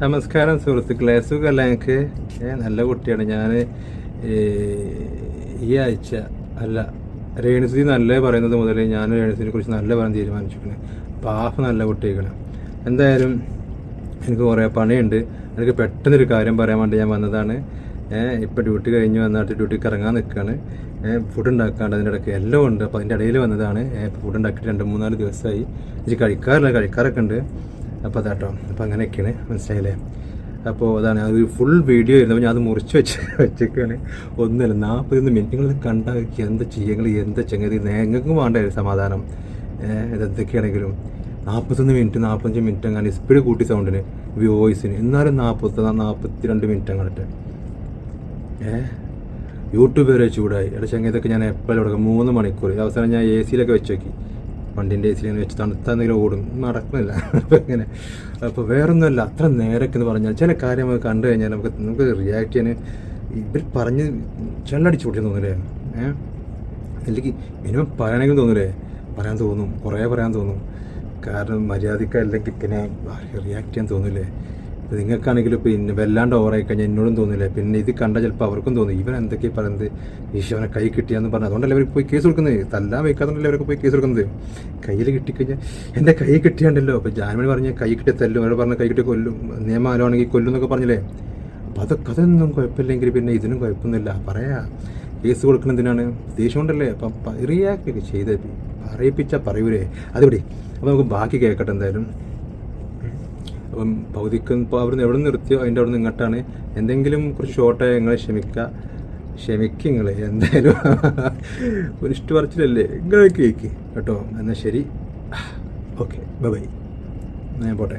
നമസ്കാരം സുഹൃത്തുക്കളെ, സുഖമല്ല എനിക്ക്? നല്ല കുട്ടിയാണ് ഞാൻ. ഈ ആഴ്ച അല്ല, രേണുസുതി നല്ല പറയുന്നത് മുതൽ ഞാൻ രേണുസുതിനെ കുറിച്ച് നല്ല പറയാൻ തീരുമാനിച്ചിരിക്കുന്നത്. പാപ്പ നല്ല കുട്ടിയാണ്. എന്തായാലും എനിക്ക് കുറേ പണിയുണ്ട്. എനിക്ക് പെട്ടെന്നൊരു കാര്യം പറയാൻ വേണ്ടി ഞാൻ വന്നതാണ്. ഇപ്പോൾ ഡ്യൂട്ടി കഴിഞ്ഞ് വന്നിട്ട് ഡ്യൂട്ടിക്ക് ഇറങ്ങാൻ നിൽക്കുകയാണ്. ഫുഡ് ഉണ്ടാക്കാണ്ട് അതിൻ്റെ ഇടയ്ക്ക് എല്ലാം ഉണ്ട്. അപ്പോൾ അതിൻ്റെ ഇടയിൽ വന്നതാണ്. ഫുഡ് ഉണ്ടാക്കിയിട്ട് 2-3 ദിവസമായി. ഇത് കഴിക്കാറൊക്കെ ഉണ്ട്. അപ്പോൾ അതാട്ടോ, അപ്പോൾ അങ്ങനെയൊക്കെയാണ്, മനസ്സിലായില്ലേ? അപ്പോൾ അതാണ്, അത് ഫുൾ വീഡിയോ ആയിരുന്നു. ഞാൻ അത് മുറിച്ച് വെച്ചേക്കാണ്. ഒന്നുമില്ല, 40 മിനിറ്റ് നിങ്ങൾ കണ്ടാൽ എന്താ ചെയ്യുക, എന്താ ചങ്ങതി ഞങ്ങൾക്കും വേണ്ടായിരുന്നു സമാധാനം. ഇതെന്തൊക്കെയാണെങ്കിലും 45 മിനിറ്റ് അങ്ങനെ സ്പീഡ് കൂട്ടി സൗണ്ടിന്, വോയിസിന്. എന്നാലും 42 മിനിറ്റ് അങ്ങോട്ട് യൂട്യൂബ് വരെ ചൂടായി. ഇവിടെ ചങ്ങതൊക്കെ ഞാൻ എപ്പോഴും കൊടുക്കാം 3 മണിക്കൂർ. അവസാനം ഞാൻ AC വെച്ച് നോക്കി, വണ്ടിൻ്റെ AC വെച്ച് തണുത്താന്നെങ്കിലും ഓടും, നടക്കുന്നില്ല. അപ്പോൾ ഇങ്ങനെ, അപ്പോൾ വേറൊന്നുമല്ല, അത്ര നേരൊക്കെ എന്ന് പറഞ്ഞാൽ ചില കാര്യം നമുക്ക് കണ്ടു കഴിഞ്ഞാൽ നമുക്ക് റിയാക്ട് ചെയ്യാൻ ഇവർ പറഞ്ഞ് ചെല്ലടിച്ചു പൊട്ടിയെന്ന് തോന്നില്ലേ? അല്ലെങ്കിൽ മിനിമം പറയണമെങ്കിൽ തോന്നില്ലേ? പറയാൻ തോന്നും, കുറേ പറയാൻ തോന്നും. കാരണം മര്യാദക്കല്ലെങ്കിൽ പിന്നെ റിയാക്ട് ചെയ്യാൻ തോന്നില്ലേ? ഇപ്പോൾ നിങ്ങൾക്കാണെങ്കിലും പിന്നെ വല്ലാണ്ട് ഓവറായി കഴിഞ്ഞാൽ എന്നോടും തോന്നില്ലേ? പിന്നെ ഇത് കണ്ടാൽ ചിലപ്പോൾ അവർക്കും തോന്നും, ഇവൻ എന്തൊക്കെയാണ് പറയുന്നത്, ഈശോനെ കൈ കിട്ടിയാന്ന് പറഞ്ഞത്. അതുകൊണ്ടല്ലേ അവർക്ക് പോയി കേസ് കൊടുക്കുന്നത്. തല്ലാൻ വയ്ക്കാത്തതുകൊണ്ടല്ലേ അവർക്ക് പോയി കേസ് കൊടുക്കുന്നത്. കയ്യിൽ കിട്ടിക്കഴിഞ്ഞാൽ എൻ്റെ കൈ കിട്ടിയാണ്ടല്ലോ. അപ്പോൾ ജാനുവരി പറഞ്ഞ കൈ കിട്ടിയ തല്ലും, അവർ പറഞ്ഞ കൈ കിട്ടിയ കൊല്ലും, നിയമമാണെങ്കിൽ കൊല്ലും എന്നൊക്കെ പറഞ്ഞില്ലേ? അപ്പോൾ അതൊന്നും കുഴപ്പമില്ലെങ്കിൽ പിന്നെ ഇതിനും കുഴപ്പമൊന്നുമില്ല. പറയാ കേസ് കൊടുക്കുന്നതിനാണ്, ദേഷ്യം കൊണ്ടല്ലേ? അപ്പം റിയാക്ട് ഒക്കെ ചെയ്ത് പറയിപ്പിച്ചാൽ പറയൂലേ? അതുകൂടി. അപ്പോൾ നമുക്ക് ബാക്കി കേൾക്കട്ടെ. എന്തായാലും അപ്പം ഭൗതികം ഇപ്പോൾ അവിടുന്ന് എവിടെ നിന്ന് നിർത്തിയോ അതിൻ്റെ അവിടെ നിന്ന് ഇങ്ങോട്ടാണ്. എന്തെങ്കിലും കുറച്ച് ഷോർട്ടായി നിങ്ങളെ ക്ഷമിക്കുക നിങ്ങൾ. എന്തായാലും ഒരു ഇഷ്ടപറച്ചിലല്ലേ, നിങ്ങളെ കേൾക്ക് കേട്ടോ. എന്നാൽ ശരി, ഓക്കെ, ബൈ. ഞാൻ പോട്ടെ.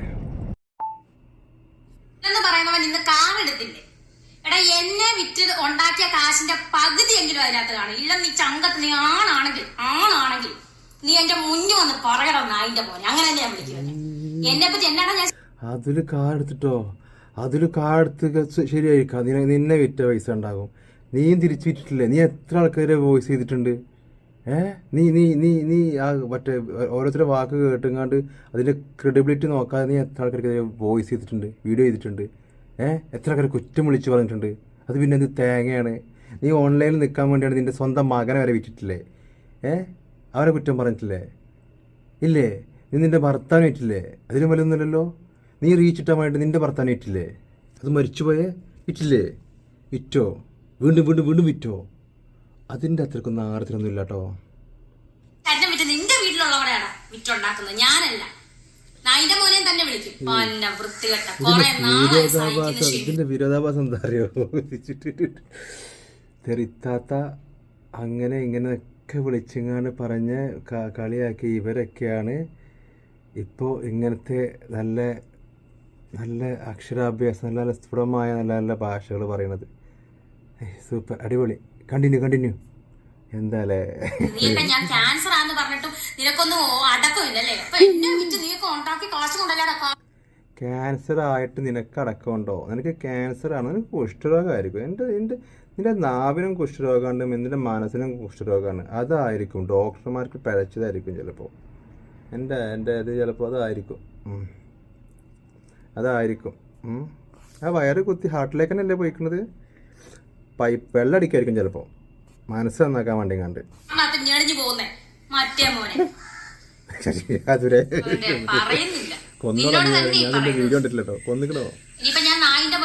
എടാ, എന്നെ വിറ്റ് ഉണ്ടാക്കിയ കാശിന്റെ പകുതി എങ്കിലും അതിനകത്ത് കാണും. ഇല്ല, നീ ചങ്കത്ത് നീ ആണാണെങ്കിൽ നീ എന്റെ മുന്നിൽ വന്ന് പറയണം, നായിന്റെ പോലെ. അങ്ങനെ തന്നെ ഞാൻ വിളിക്കുന്നത്. എന്നെ പറ്റി എന്നാണ് ഞാൻ അതിൽ കാർഡെടുത്തിട്ടോ, അതിൽ കാർഡെടുത്ത് ശരിയായിരിക്കാം. നിന്നെ വിറ്റ പൈസ ഉണ്ടാകും. നീയും തിരിച്ചു വിറ്റിട്ടില്ലേ? നീ എത്ര ആൾക്കാരെ വോയിസ് ചെയ്തിട്ടുണ്ട്? നീ നീ നീ നീ ആ മറ്റേ ഓരോരുത്തരുടെ വാക്ക് കേട്ടുങ്ങാണ്ട് അതിൻ്റെ ക്രെഡിബിലിറ്റി നോക്കാതെ നീ എത്ര ആൾക്കാർക്ക് വോയിസ് ചെയ്തിട്ടുണ്ട്, വീഡിയോ ചെയ്തിട്ടുണ്ട്? എത്ര ആൾക്കാർ കുറ്റം വിളിച്ച് പറഞ്ഞിട്ടുണ്ട്? അത് പിന്നെ എന്ത് തേങ്ങയാണ്? നീ ഓൺലൈനിൽ നിൽക്കാൻ വേണ്ടിയാണ് നിൻ്റെ സ്വന്തം മകനെ വരെ വിറ്റിട്ടില്ലേ? അവനെ കുറ്റം പറഞ്ഞിട്ടില്ലേ? ഇല്ലേ? നീ നിൻ്റെ ഭർത്താവിനെ വിറ്റില്ലേ? അതിലും വലുതൊന്നുമില്ലല്ലോ. നീ റീച്ച് ഇട്ടാൻ വേണ്ടി നിൻ്റെ ഭർത്താവിനെ വിറ്റില്ലേ? അത് മരിച്ചുപോയേ വിറ്റില്ലേ? വിറ്റോ? വീണ്ടും വിറ്റോ? അതിൻ്റെ അത്രക്കൊന്നും ആർത്തിനൊന്നും ഇല്ല കേട്ടോ. നിന്റെ വീട്ടിലുള്ളവരെയാണ് വിറ്റുണ്ടാക്കുന്നത്, ഞാനല്ല. ഇതിന്റെ വിരോധാഭാസം എന്താ അറിയോ? തെറിത്താത്ത അങ്ങനെ ഇങ്ങനെയൊക്കെ വിളിച്ചിങ്ങാണ്ട് പറഞ്ഞ് കളിയാക്കി ഇവരൊക്കെയാണ് ഇപ്പോൾ ഇങ്ങനത്തെ നല്ല നല്ല അക്ഷരാഭ്യാസം, നല്ല സ്ഫുടമായ നല്ല നല്ല ഭാഷകൾ പറയുന്നത്. സൂപ്പർ, അടിപൊളി. കണ്ടിന്യൂ. എന്താലേ, ഞാൻ ക്യാൻസർ ആണെന്ന് പറഞ്ഞിട്ടും നിനക്കൊന്നും അടക്കമില്ലല്ലേ? ക്യാൻസർ ആയിട്ട് നിനക്ക് അടക്കമുണ്ടോ? നിനക്ക് ക്യാൻസർ ആണ്, നിനക്ക് കുഷ്ഠരോഗമായിരിക്കും. നിന്റെ നാവിനും കുഷ്ഠരോഗമാണ്, നിന്റെ മനസ്സിനും കുഷ്ഠരോഗമാണ്. അതായിരിക്കും, ഡോക്ടർമാർക്ക് പിഴച്ചതായിരിക്കും ചിലപ്പോൾ. എൻ്റെ ഇത് ചിലപ്പോൾ അതായിരിക്കും. ആ വയറ് കുത്തി ഹാർട്ടിലേക്ക് തന്നെയല്ലേ പോയിക്കുന്നത്? വെള്ളം അടിക്കായിരിക്കും ചിലപ്പോൾ, മനസ്സ് നന്നാക്കാൻ വേണ്ടി കണ്ട്. ഞാനിന്റെ വീഡിയോ കണ്ടിട്ടില്ല കേട്ടോ. കൊന്നിക്കണോ? ഇനിയിപ്പോ ഞാൻ നായിന്റെ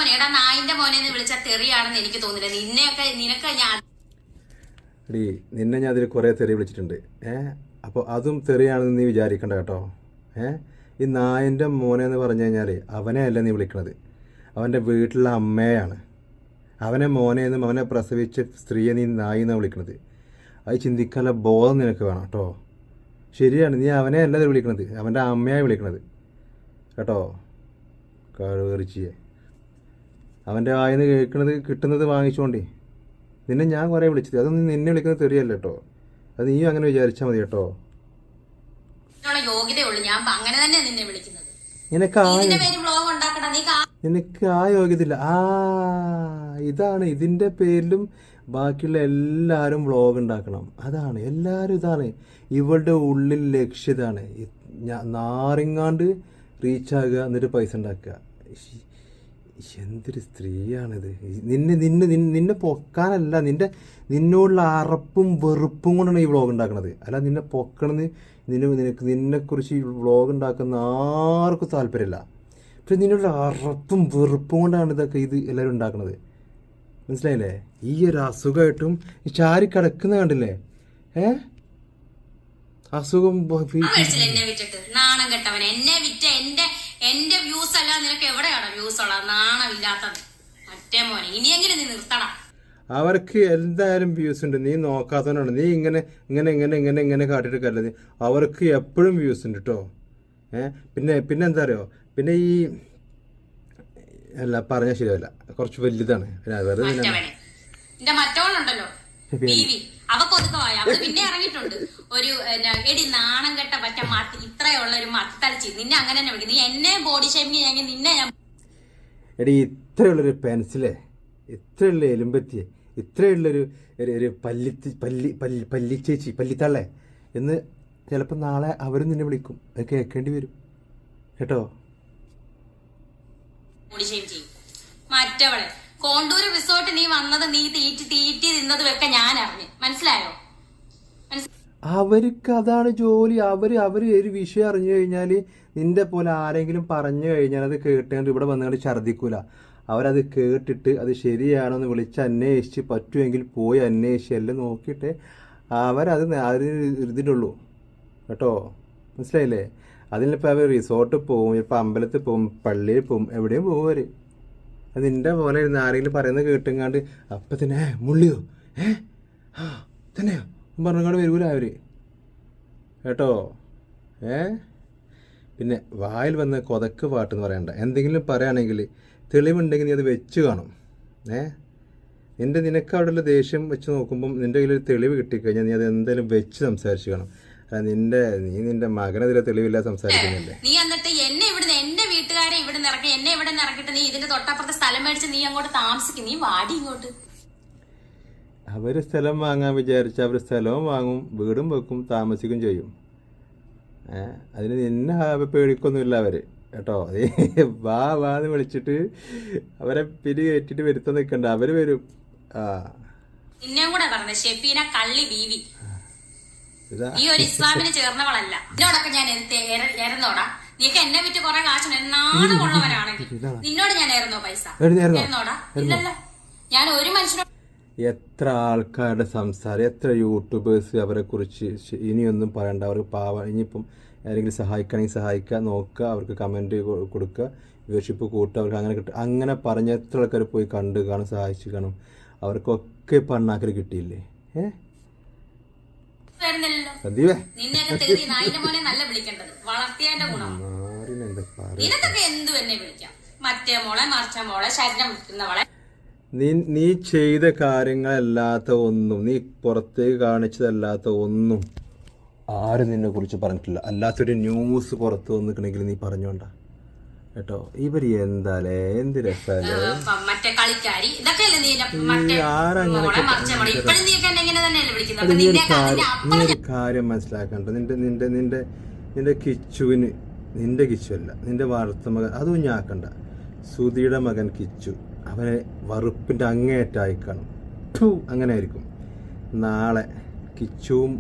മോനെ വിളിച്ച തെറിയാണെന്ന് എനിക്ക് തോന്നില്ല. നിന്നെ ഞാൻ അതിൽ കുറേ തെറി വിളിച്ചിട്ടുണ്ട്. അപ്പോൾ അതും തെറിയാണെന്ന് നീ വിചാരിക്കണ്ട കേട്ടോ. ഈ നായൻ്റെ മോനെ എന്ന് പറഞ്ഞു കഴിഞ്ഞാൽ അവനെ അല്ല നീ വിളിക്കണത്, അവൻ്റെ വീട്ടിലുള്ള അമ്മയാണ്. അവനെ മോനെ എന്നും അവനെ പ്രസവിച്ച സ്ത്രീയെ നീ നായി എന്നാണ് വിളിക്കണത്. അത് ചിന്തിക്കാനുള്ള ബോധം നിനക്ക് വേണം കേട്ടോ. ശരിയാണ്, നീ അവനെ അല്ല വിളിക്കണത്, അവൻ്റെ അമ്മയായി വിളിക്കണത് കേട്ടോ. കറുകറിച്ചിയെ അവൻ്റെ വായിന്ന് കേൾക്കണത് കിട്ടുന്നത് വാങ്ങിച്ചോണ്ടേ. നിന്നെ ഞാൻ കുറേ വിളിച്ചത്, അതൊന്നും നിന്നെ വിളിക്കുന്നത് തെറിയല്ല കേട്ടോ. അത് നീയും അങ്ങനെ വിചാരിച്ചാൽ മതി കേട്ടോ. നിനക്ക് ആ യോഗ്യതയില്ല. ഇതാണ്, ഇതിൻ്റെ പേരിലും ബാക്കിയുള്ള എല്ലാവരും വ്ളോഗ് ഉണ്ടാക്കണം. അതാണ് എല്ലാവരും, ഇതാണ് ഇവളുടെ ഉള്ളിൽ ലക്ഷ്യം. ഇതാണ് നാറിങ്ങാണ്ട് റീച്ചാകുക, എന്നിട്ട് പൈസ ഉണ്ടാക്കുക. എന്തൊരു സ്ത്രീയാണിത്. നിന്നെ പൊക്കാനല്ല, നിന്നോടുള്ള അറപ്പും വെറുപ്പും കൊണ്ടാണ് ഈ വ്ളോഗ് ഉണ്ടാക്കുന്നത്. അല്ല നിന്നെ പൊക്കണമെന്ന് നിന്നെക്കുറിച്ച് ഈ വ്ളോഗ് ഉണ്ടാക്കുന്ന ആർക്കും താല്പര്യമില്ല. പക്ഷെ നിന്നുള്ള അറപ്പും വെറുപ്പും കൊണ്ടാണ് ഇത് എല്ലാവരും ഉണ്ടാക്കുന്നത്. മനസ്സിലായില്ലേ? ഈ ഒരു അസുഖമായിട്ടും ഈ ചാരി കിടക്കുന്ന കണ്ടില്ലേ? അസുഖം എന്നെ വിറ്റിട്ട് നാണം കെട്ടവൻ. എന്നെ വിറ്റ എന്റെ വ്യൂസ് അല്ല നിനക്ക് എവിടെയാണോ വ്യൂസ് ഉള്ളത്? നാണമില്ലാത്തത് മറ്റേ മോനെ. ഇനിയെങ്കിലും നീ നിർത്തണം. അവർക്ക് എന്തായാലും വ്യൂസ് ഉണ്ട്. നീ നോക്കാത്തവനാണ്. നീ ഇങ്ങനെ കാട്ടിട്ട് കല്ലത്. അവർക്ക് എപ്പോഴും വ്യൂസ് ഉണ്ട് കേട്ടോ. പിന്നെ എന്താ അറിയോ, പിന്നെ ഈ അല്ല പറഞ്ഞാൽ ശരിയല്ല, കുറച്ച് വലുതാണ്. എന്റെ മറ്റോളുണ്ടല്ലോ ബീവി, അവക്കൊതുക്കമായ അവള് പിന്നെ ഇറങ്ങിയിട്ടുണ്ട്. ഒരു എടി നാണം കെട്ട പറ്റ മത്തി, ഇത്രയുള്ള ഒരു മത്തളിച്ച് നിന്നെ അങ്ങനെ തന്നെ വിളിക്കും. നീ എന്നെ ബോഡി ഷേമിങ് ചെയ്യാൻ നിന്നെ ഞാൻ എടി ഇത്രയുള്ളൊരു പെൻസിലേ, ഇത്രയുള്ള എലുമ്പത്തിയെ, ഇത്രയുള്ളൊരു പല്ലിച്ചേച്ചി പല്ലിത്തള്ളേ എന്ന് ചിലപ്പോൾ നാളെ അവരും നിന്നെ വിളിക്കും. അത് കേൾക്കേണ്ടി വരും കേട്ടോ. ബോഡി ഷേം ചെയ്യും. മറ്റവളെ കോണ്ടൂര് റിസോർട്ട് നീ വന്നത്, നീ തീറ്റി തിന്നത് ഒക്കെ ഞാൻ അറിഞ്ഞു. മനസ്സിലായോ? അവർക്ക് അതാണ് ജോലി. അവര് ഒരു വിഷയം അറിഞ്ഞു കഴിഞ്ഞാൽ നിന്റെ പോലെ ആരെങ്കിലും പറഞ്ഞു കഴിഞ്ഞാൽ അത് കേട്ടുകൊണ്ട് ഇവിടെ വന്നുകൊണ്ട് ഛർദ്ദിക്കൂല. അവരത് കേട്ടിട്ട് അത് ശരിയാണോന്ന് വിളിച്ച് അന്വേഷിച്ച്, പറ്റുമെങ്കിൽ പോയി അന്വേഷിച്ച് എല്ലാം നോക്കിയിട്ട് അതിന് ഇതിനുള്ളൂ കേട്ടോ. മനസ്സിലായില്ലേ? അതിനിപ്പോൾ അവർ റിസോർട്ടിൽ പോവും, ഇപ്പോൾ അമ്പലത്തിൽ പോവും, പള്ളിയിൽ പോവും, എവിടെയും പോകും അവർ. അത് നിൻ്റെ പോലെ ഇരുന്ന് ആരെങ്കിലും പറയുന്നത് കേട്ടുങ്ങാണ്ട് അപ്പം തന്നെ മുള്ളിയോ തന്നെയോ പറഞ്ഞങ്ങാണ്ട് വരൂല അവർ കേട്ടോ. പിന്നെ വായിൽ വന്ന് കൊതക്ക് പാട്ടെന്ന് പറയണ്ട. എന്തെങ്കിലും പറയുകയാണെങ്കിൽ തെളിവുണ്ടെങ്കിൽ നീ അത് വെച്ച് കാണും. നിനക്ക് അവിടെയുള്ള ദേഷ്യം വെച്ച് നോക്കുമ്പം നിൻ്റെ കയ്യിൽ ഒരു തെളിവ് കിട്ടിക്കഴിഞ്ഞാൽ നീ അത് എന്തായാലും വെച്ച് സംസാരിച്ച് കാണും. നിന്റെ മകനെതിരെ തെളിവില്ല സംസാരിക്കുന്നില്ലേ? നീ എന്നിട്ട് എന്നെ ഇവിടുന്ന് എന്റെ വീട്ടുകാരെ ഇവിടെ ഇറക്കി, എന്നെ ഇവിടെ ഇറക്കിട്ട് നീ ഇതിന്റെ തൊട്ടപ്പുറത്തെ സ്ഥലം മേടിച്ച് നീ അങ്ങോട്ട് താമസിക്കും. നീ വാടി ഇങ്ങോട്ട്. അവര് സ്ഥലം വാങ്ങാൻ വിചാരിച്ച അവർ സ്ഥലവും വാങ്ങും, വീടും വെക്കും, താമസിക്കും ചെയ്യും. അതിന് നിന്നെ പേടിക്കൊന്നുമില്ല അവര് കേട്ടോ. വാന്ന് വിളിച്ചിട്ട് അവരെ പിരി കയറ്റിട്ട് വരുത്താൻ നിൽക്കണ്ട, അവര് വരും. നിന്നെ കൂടെ പറഞ്ഞ ഷെഫീന കള്ളി ബീവി, ഈ ഒരു ഇസ്ലാമിന് ചേർന്നവളല്ല. ഇതിനോടൊക്കെ ഞാൻ ഏറുന്നോടാ. നീക്ക് എന്നെ വിറ്റ് കുറെ കാശ് എന്നാണ് ഉള്ളവരാണെങ്കിൽ നിന്നോട് ഞാൻ ഏറുന്നോ പൈസ? ഏറുന്നോടാ? ഇല്ലല്ലോ. ഞാൻ ഒരു മനുഷ്യനോട് എത്ര ആൾക്കാരുടെ സംസാരം, എത്ര യൂട്യൂബേഴ്സ് അവരെ കുറിച്ച് ഇനിയൊന്നും പറയണ്ട. അവർക്ക് പാവം. ഇനിയിപ്പം ആരെങ്കിലും സഹായിക്കണമെങ്കിൽ സഹായിക്കുക, നോക്കുക, അവർക്ക് കമൻറ്റ് കൊടുക്കുക, വ്യൂവർഷിപ്പ് കൂട്ടുക, അവർക്ക് അങ്ങനെ കിട്ടുക. അങ്ങനെ പറഞ്ഞ എത്ര ആൾക്കാർ പോയി കണ്ട് കാണും, സഹായിച്ച് കാണും. അവർക്കൊക്കെ പണ്ണാക്കൽ കിട്ടിയില്ലേ? നീ ചെയ്ത കാര്യങ്ങളല്ലാത്ത ഒന്നും, നീ പുറത്തേക്ക് കാണിച്ചതല്ലാത്ത ഒന്നും ആരും നിന്നെ കുറിച്ച് പറഞ്ഞിട്ടില്ല. അല്ലാത്തൊരു ന്യൂസ് പുറത്ത് വന്നിട്ടുണ്ടെങ്കിൽ നീ പറഞ്ഞോണ്ട കേട്ടോ. ഇവര് എന്താലേ, എന്ത് രസല്ലേ നീ കാര്യം മനസ്സിലാക്കണ്ട. നിന്റെ കിച്ചുവിന്, നിന്റെ കിച്ചു അല്ല, നിന്റെ വളർത്ത മകൻ, അതും ഞാക്കണ്ട. സുധിയുടെ മകൻ കിച്ചു, അവനെ വറുപ്പിന്റെ അങ്ങേയറ്റായി കാണും. അങ്ങനെ ആയിരിക്കും. നാളെ കിച്ചുവും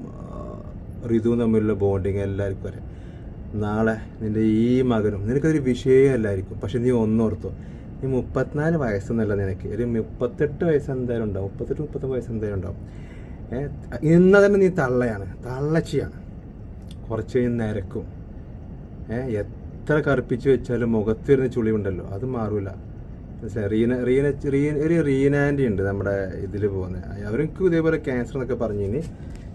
ഋതുവും തമ്മിലുള്ള ബോണ്ടിങ് എല്ലാവർക്കും അറിയാം. നാളെ നിൻ്റെ ഈ മകനും നിനക്കൊരു വിഷയമല്ലായിരിക്കും. പക്ഷെ നീ ഒന്നോർത്തോ, നീ 34 വയസ്സൊന്നുമല്ല നിനക്ക്, ഒരു 38 വയസ്സ് എന്തായാലും ഉണ്ടാവും, 38-39 വയസ്സ് എന്തായാലും ഉണ്ടാവും. ഇന്ന് തന്നെ നീ തള്ളയാണ്, തള്ളച്ചിയാണ്. കുറച്ച് കഴിഞ്ഞ് നിരക്കും. എത്ര കറുപ്പിച്ച് വെച്ചാലും മുഖത്ത് വരുന്ന ചുളിവുണ്ടല്ലോ, അത് മാറൂല. റീനാൻറ്റി ഉണ്ട് നമ്മുടെ ഇതിൽ പോകുന്നത്. അവർക്ക് ഇതേപോലെ ക്യാൻസർ എന്നൊക്കെ പറഞ്ഞു. ഇനി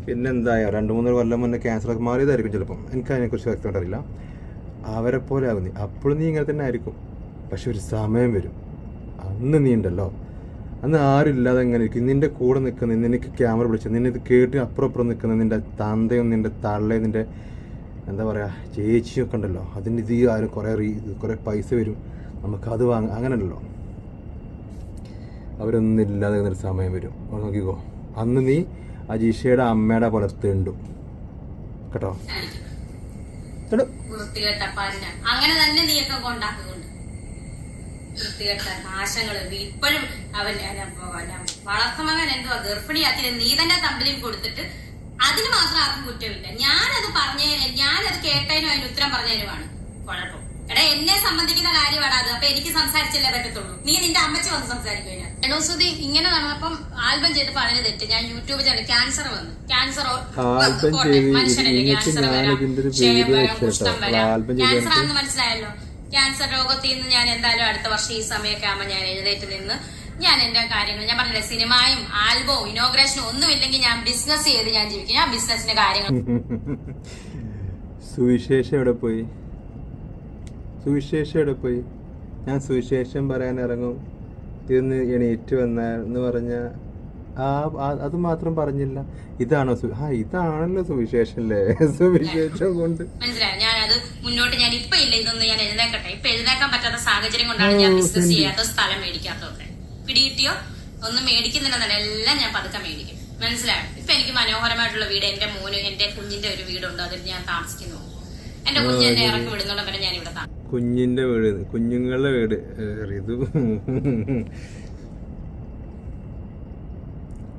പിന്നെന്താ, 2-3 കൊല്ലം മുന്നേ ക്യാൻസറൊക്കെ മാറിയതായിരിക്കും ചിലപ്പം, എനിക്ക് അതിനെക്കുറിച്ച് വ്യക്തമായിട്ട് അറിയില്ല. അവരെ പോലെ ആകും നീ. അപ്പോഴും നീ ഇങ്ങനെ തന്നെ ആയിരിക്കും. പക്ഷെ ഒരു സമയം വരും, അന്ന് നീ ഉണ്ടല്ലോ, അന്ന് ആരും ഇല്ലാതെ എങ്ങനെ ഇരിക്കും. നിൻ്റെ കൂടെ നിൽക്കുന്ന, നിനക്ക് ക്യാമറ പിടിച്ച് നിന്നെ ഇത് കേട്ട് അപ്പുറം നിൽക്കുന്ന നിൻ്റെ തന്തയും നിൻ്റെ തള്ളയും നിൻ്റെ എന്താ പറയുക ചേച്ചിയൊക്കെ ഉണ്ടല്ലോ, അതിൻ്റെ ഇത് ആരും കുറേ പൈസ വരും, നമുക്കത് വാങ്ങാം, അങ്ങനെയല്ലോ. അവരൊന്നും ഇല്ലാതെ ഒരു സമയം വരും. നോക്കിക്കോ, അന്ന് നീ അജീഷയുടെ അമ്മയുടെ പോലെ തെണ്ടും കേട്ടോ. അങ്ങനെ തന്നെ നീയൊക്കെ കൊണ്ടാക്കുന്നുണ്ട്. വൃത്തികെട്ട നാശങ്ങള് ഇപ്പോഴും അവൻ വളർത്തുമകൻ എന്തുവാ ഗർഭിണിയാക്കി നീ തന്നെ തമ്പിലും കൊടുത്തിട്ട് അതിന് മാത്രം ആർക്കും കുറ്റമില്ല. ഞാനത് കേട്ടതിനും അതിന് ഉത്തരം പറഞ്ഞതിനുമാണ് കുഴപ്പം. എടാ എന്നെ സംബന്ധിക്കുന്ന കാര്യമാണ് അത്. അപ്പൊ എനിക്ക് സംസാരിച്ചല്ലേ പറ്റത്തുള്ളൂ. നീ നിന്റെ അമ്മച്ചി വന്ന് സംസാരിക്കുക. എടോസുതി ഇങ്ങനെ നടന്നപ്പം ആൽബം ചെയ്തപ്പോ അതിന് തെറ്റ്. ഞാൻ യൂട്യൂബ് ചാനൽ ക്യാൻസർ വന്നു. ക്യാൻസർ മനുഷ്യനല്ലേ ക്യാൻസർ വരാം, ക്ഷയം വരാം, കുഷ്ഠം വരാം. ക്യാൻസർ ആണെന്ന് മനസ്സിലായല്ലോ. ക്യാൻസർ രോഗത്തിൽ നിന്ന് ഞാൻ എന്തായാലും അടുത്ത വർഷം ഈ സമയമൊക്കെ ആകുമ്പോൾ ഞാൻ എഴുന്നേറ്റ് നിന്ന് ഞാൻ എന്റെ കാര്യങ്ങൾ ഞാൻ പറഞ്ഞില്ലേ, സിനിമയും ആൽബവും ഇനോഗ്രേഷനും ഒന്നുമില്ലെങ്കിൽ ഞാൻ ബിസിനസ് ചെയ്ത് ഞാൻ ജീവിക്കും. ഞാൻ ബിസിനസിന്റെ കാര്യങ്ങൾ. സുവിശേഷം എവിടെ പോയി? സുവിശേഷം എവിടെ പോയി? ഞാൻ സുവിശേഷം പറയാൻ ഇറങ്ങും ഇതൊന്ന് എണീറ്റ് വന്നെന്ന് പറഞ്ഞ അത് മാത്രം പറഞ്ഞില്ല. ഇതാണോ ഇതാണല്ലോ സുവിശേഷം അല്ലേ? സുവിശേഷം കൊണ്ട് മനസ്സിലായി. ഞാനത് മുന്നോട്ട് ഞാൻ ഇപ്പൊ ഇല്ല, ഇതൊന്നും ഞാൻ എഴുന്നേക്കട്ടെ. ഇപ്പൊ എഴുന്നേക്കാൻ പറ്റാത്ത സാഹചര്യം കൊണ്ടാണ് ഞാൻ ബിസിനസ് ചെയ്യാത്ത, സ്ഥലം മേടിക്കാത്തതൊക്കെ. പിടികിട്ടിയോ? ഒന്നും മേടിക്കുന്നില്ലെന്നല്ല, എല്ലാം ഞാൻ പതുക്കെ മേടിക്കും. മനസ്സിലായോ? ഇപ്പൊ എനിക്ക് മനോഹരമായിട്ടുള്ള വീട്, എന്റെ മോന് എന്റെ കുഞ്ഞിന്റെ ഒരു വീടുണ്ട്, അതിൽ ഞാൻ താമസിക്കുന്നു. എന്റെ കുഞ്ഞ് എന്നെ ഇറക്കി വിടുന്നുണ്ടോ പിന്നെ ഞാൻ ഇവിടെ കുഞ്ഞിന്റെ വീട്, കുഞ്ഞുങ്ങളുടെ വീട്. ഇത്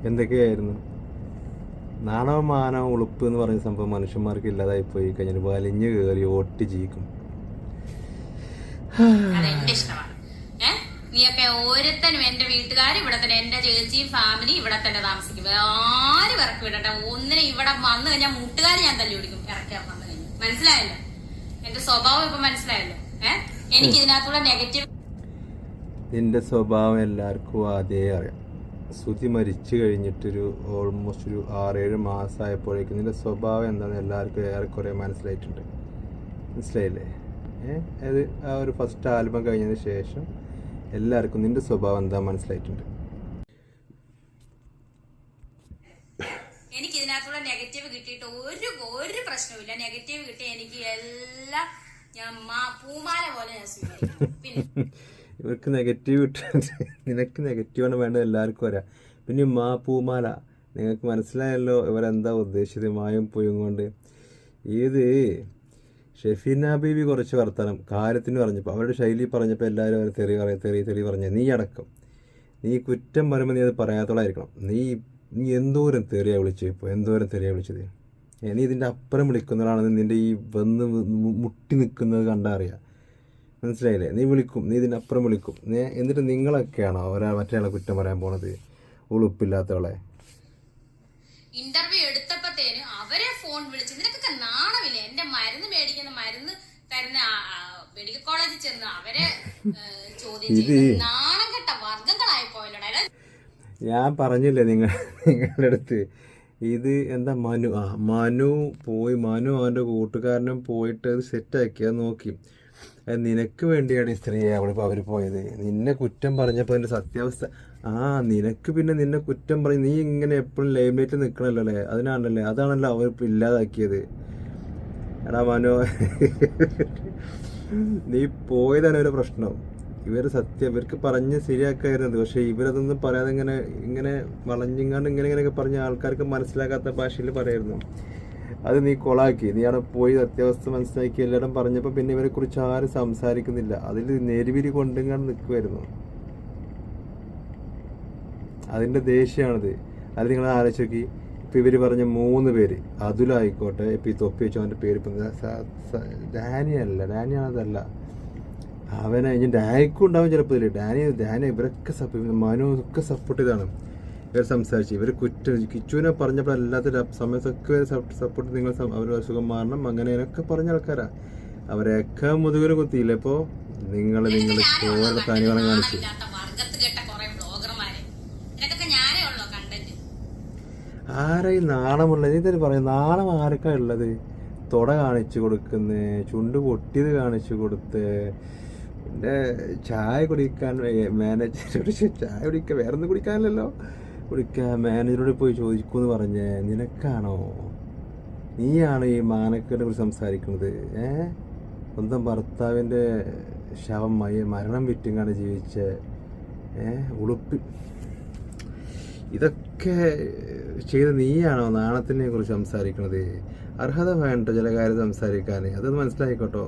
എന്തൊക്കെയായിരുന്നു? നാണവ മാനവ ഉളുപ്പ് എന്ന് പറയുന്ന സംഭവം മനുഷ്യന്മാർക്ക് ഇല്ലാതായി പോയി കഴിഞ്ഞാൽ വലിഞ്ഞു കയറി ഓട്ടി ജീവിക്കും. അതെന്റെ ഇഷ്ടമാണ്. നീയൊക്കെ ഓരോരുത്തരും എന്റെ വീട്ടുകാർ ഇവിടെ തന്നെ, എന്റെ ചേച്ചിയും ഫാമിലി ഇവിടെ തന്നെ താമസിക്കും. ആരും ഇറക്കി വിടട്ടെ. ഒന്നിനെ ഇവിടെ വന്നു കഴിഞ്ഞാൽ മുട്ടുകാർ ഞാൻ തല്ലി പിടിക്കും ഇറക്കിയാൽ വന്നു കഴിഞ്ഞു. മനസ്സിലായല്ലോ? എന്റെ സ്വഭാവം ഇപ്പൊ മനസ്സിലായല്ലോ? എനിക്ക് ഇതിനകത്തുള്ള നെഗറ്റീവ്. നിന്റെ സ്വഭാവം എല്ലാവർക്കും അതേ അറിയാം. ശ്രുതി മരിച്ചു കഴിഞ്ഞിട്ടൊരു ഓൾമോസ്റ്റ് ഒരു 6-7 മാസമായപ്പോഴേക്കും നിന്റെ സ്വഭാവം എന്താണെന്ന് എല്ലാവർക്കും ഏറെക്കുറെ മനസ്സിലായിട്ടുണ്ട്. മനസ്സിലായില്ലേ? അത് ആ ഒരു ഫസ്റ്റ് ആൽബം കഴിഞ്ഞതിന് ശേഷം എല്ലാവർക്കും നിന്റെ സ്വഭാവം എന്താ മനസ്സിലായിട്ടുണ്ട്. എനിക്ക് ഇതിനകത്തുള്ള നെഗറ്റീവ് കിട്ടിയിട്ട് ഒരു പ്രശ്നവുമില്ല. നെഗറ്റീവ് കിട്ടി എനിക്ക് എല്ലാം ഞാൻ പൂമാല പോലെ ഞാൻ സ്വീകരിക്കും. പിന്നെ ഇവർക്ക് നെഗറ്റീവ് കിട്ടാൻ നിനക്ക് നെഗറ്റീവാണ് വേണ്ടത്, എല്ലാവർക്കും വരാം. പിന്നെ പൂമാല നിങ്ങൾക്ക് മനസ്സിലായല്ലോ ഇവരെന്താ ഉദ്ദേശിച്ചത്. മായും പൂയും കൊണ്ട് ഇത് ഷെഫീന ബീവി കുറച്ച് വർത്തനം കാര്യത്തിന് പറഞ്ഞപ്പോൾ അവരുടെ ശൈലി പറഞ്ഞപ്പോൾ എല്ലാവരും അവർ തെറി പറഞ്ഞു. നീ അടക്കം നീ കുറ്റം പറയുമ്പോൾ നീ അത് പറയാത്തോളായിരിക്കണം. നീ എന്തോരം തെറിയാണ് വിളിച്ചത്. ഇപ്പോൾ എന്തോരം തെറിയാണ് വിളിച്ചത്. നീ ഇതിൻ്റെ അപ്പുറം വിളിക്കുന്നതാണെന്ന് നിൻ്റെ ഈ വന്ന് മുട്ടി നിൽക്കുന്നത് കണ്ടറിയാം. മനസ്സിലായില്ലേ? നീ വിളിക്കും, നീ ഇതിനപ്പുറം വിളിക്കും. എന്നിട്ട് നിങ്ങളൊക്കെയാണോ മറ്റേയാളെ കുറ്റം പറയാൻ പോണത്? ഉളുപ്പില്ലാത്തവളെ. ഇന്റർവ്യൂ എടുത്തപ്പോഴത്തേന് അവരെ ഫോൺ വിളിച്ച് നിനക്കൊക്കെ നാണമില്ല? എന്റെ മരുന്ന് മേടിക്കുന്ന മരുന്ന് തരുന്ന മെഡിക്കൽ കോളേജിൽ ചെന്ന് അവരെ ചോദ്യം ചെയ്ത് നാണം കെട്ട വർഗങ്ങളായി പോയല്ലോടാ. ഞാൻ പറഞ്ഞില്ലേ നിങ്ങളുടെ അടുത്ത് ഇത് എന്താ മനു പോയി, മനു അവൻ്റെ കൂട്ടുകാരനും പോയിട്ട് അത് സെറ്റാക്കി അത് നോക്കി. നിനക്ക് വേണ്ടിയാണ് ഈ സ്ത്രീയെ അവളിപ്പോൾ അവർ പോയത്. നിന്നെ കുറ്റം പറഞ്ഞപ്പോൾ അതിൻ്റെ സത്യാവസ്ഥ നിനക്ക് പിന്നെ നിന്നെ കുറ്റം പറഞ്ഞ് നീ ഇങ്ങനെ എപ്പോഴും ലൈംലൈറ്റ് നിൽക്കണല്ലോ അല്ലേ? അതാണല്ലോ അവർ ഇല്ലാതാക്കിയത്. എടാ മനോ, നീ പോയതാണ് ഒരു പ്രശ്നം. ഇവർക്ക് പറഞ്ഞ് ശരിയാക്കായിരുന്നത്. പക്ഷേ ഇവരതൊന്നും പറയാതെ ഇങ്ങനെ വളഞ്ഞിങ്ങാണ്ട് ഇങ്ങനെയൊക്കെ പറഞ്ഞ ആൾക്കാർക്ക് മനസ്സിലാക്കാത്ത ഭാഷയിൽ പറയായിരുന്നു. അത് നീ കൊളാക്കി. നീ അവിടെ പോയി സത്യാവസ്ഥ മനസ്സിലാക്കി എല്ലായിടം പറഞ്ഞപ്പോൾ പിന്നെ ഇവരെ കുറിച്ച് ആരും സംസാരിക്കുന്നില്ല. അതിൽ നെരുവിരി കൊണ്ടിങ്ങാണ്ട് നിൽക്കുമായിരുന്നു. അതിൻ്റെ ദേഷ്യമാണത്. അത് നിങ്ങൾ ആലോചിച്ച് നോക്കി. ഇപ്പം ഇവർ പറഞ്ഞ 3 പേര്, അതുലായിക്കോട്ടെ, ഇപ്പം ഈ തൊപ്പി വെച്ചോ അവൻ്റെ പേര് ഇപ്പം ഡാനിയാണതല്ല അവനെ ഇനി ഡാനിക്കും ഉണ്ടാവും ചിലപ്പോൾ. ഡാനി ഇവരൊക്കെ മനു ഒക്കെ സപ്പോർട്ട് ചെയ്താണ് ഇവർ സംസാരിച്ച്. ഇവർ കിച്ചുവിനെ പറഞ്ഞപ്പോൾ എല്ലാത്തിൻ്റെ സമയത്തൊക്കെ സപ്പോർട്ട് നിങ്ങൾ അവർ അസുഖം മാറണം അങ്ങനെയൊക്കെ പറഞ്ഞ ആൾക്കാരാ. അവരെയൊക്കെ മുതുകിൽ കുത്തിയില്ല. ഇപ്പോൾ നിങ്ങൾ ഓരോ കാര്യങ്ങളും കാണിച്ചു. ആരായി നാണമുള്ളത്? ഇതൊരു പറയും നാണം ആർക്കാ ഉള്ളത്? തുട കാണിച്ചു കൊടുക്കുന്നേ, ചുണ്ട് പൊട്ടിയത് കാണിച്ചു കൊടുത്ത്, പിന്നെ ചായ കുടിക്കാൻ മാനേജരോട് ചായ കുടിക്കാൻ വേറെ ഒന്നും കുടിക്കാനല്ലോ കുടിക്കാൻ മാനേജറോട് പോയി ചോദിക്കുമെന്ന് പറഞ്ഞേ. നിനക്കാണോ? നീയാണ് ഈ മാനക്കേടിനെ കുറിച്ച് സംസാരിക്കുന്നത്? സ്വന്തം ഭർത്താവിൻ്റെ ശവം മരണം വിറ്റിങ്ങാണ് ജീവിച്ച ഉളുപ്പി. ഇതൊക്കെ ചെയ്ത് നീയാണോ നാണത്തിനെ കുറിച്ച് സംസാരിക്കുന്നത്? അർഹത വേണ്ട ചില കാര്യം സംസാരിക്കാൻ. അതൊന്ന് മനസ്സിലായിക്കോട്ടോ.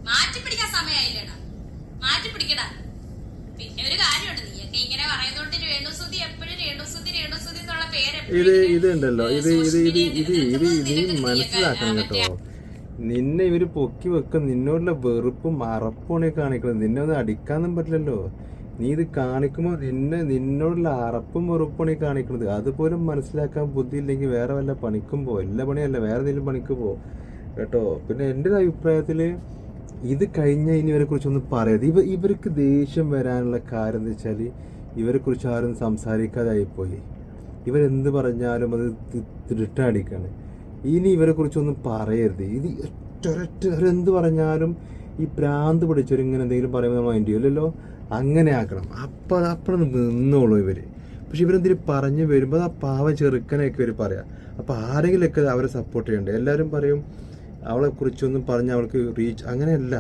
മാറ്റി പിടിക്കാൻ സമയമായില്ലടാ, മാറ്റി പിടിക്കടാ. പിന്നെ ഒരു കാര്യമുണ്ട്, നീയൊക്കെ ഇങ്ങനെ പറയുന്നോണ്ട് രേണുസുതി എപ്പോഴും രേണുസുതി എന്നുള്ള പേര് ഇത് ഉണ്ടല്ലോ, നീ മനസ്സിലാക്കണം കേട്ടോ. നിന്നെ ഇവര് പൊക്കി വെക്കും, നിന്നോടുള്ള വെറുപ്പും അറപ്പുമാണ് കാണിക്കുന്നത്. നിന്നെ ഒന്നും അടിക്കാനും പറ്റില്ലല്ലോ. നീ ഇത് കാണിക്കുമ്പോൾ നിന്നോടുള്ള അറപ്പും വെറുപ്പാണ് കാണിക്കുന്നത്. അതുപോലും മനസ്സിലാക്കാൻ ബുദ്ധി ഇല്ലെങ്കിൽ വേറെ വല്ല പണിക്കും പോ. എല്ലാ പണിയല്ല, വേറെ എന്തെങ്കിലും പണിക്ക് പോ കേട്ടോ. പിന്നെ എൻ്റെ ഒരു അഭിപ്രായത്തിൽ ഇത് കഴിഞ്ഞാൽ ഇനി ഇവരെ കുറിച്ചൊന്നും പറയാതെ, ഇവർക്ക് ദേഷ്യം വരാനുള്ള കാര്യം എന്താ വെച്ചാൽ ഇവരെ കുറിച്ച് ആരും സംസാരിക്കാതായിപ്പോയി. ഇവരെന്ത് പറഞ്ഞാലും അത് തിട്ടടിക്കാണ്. ഇനി ഇവരെ കുറിച്ചൊന്നും പറയരുത്. ഇത് ഒറ്റ എന്ത് പറഞ്ഞാലും ഈ ഭ്രാന്ത് പിടിച്ചവരിങ്ങനെ എന്തെങ്കിലും പറയുമ്പോൾ നമ്മൾ മൈൻഡ് ചെയ്യില്ലല്ലോ. അങ്ങനെ ആക്കണം. അപ്പോഴൊന്ന് നിന്നോളൂ ഇവർ. പക്ഷെ ഇവരെന്തെങ്കിലും പറഞ്ഞു വരുമ്പോൾ ആ പാവം ചെറുക്കനെയൊക്കെ ഇവർ പറയാം. അപ്പോൾ ആരെങ്കിലുമൊക്കെ അവരെ സപ്പോർട്ട് ചെയ്യണ്ടേ. എല്ലാവരും പറയും അവളെ കുറിച്ചൊന്നും പറഞ്ഞ് അവൾക്ക് റീച്ച്, അങ്ങനെയല്ല.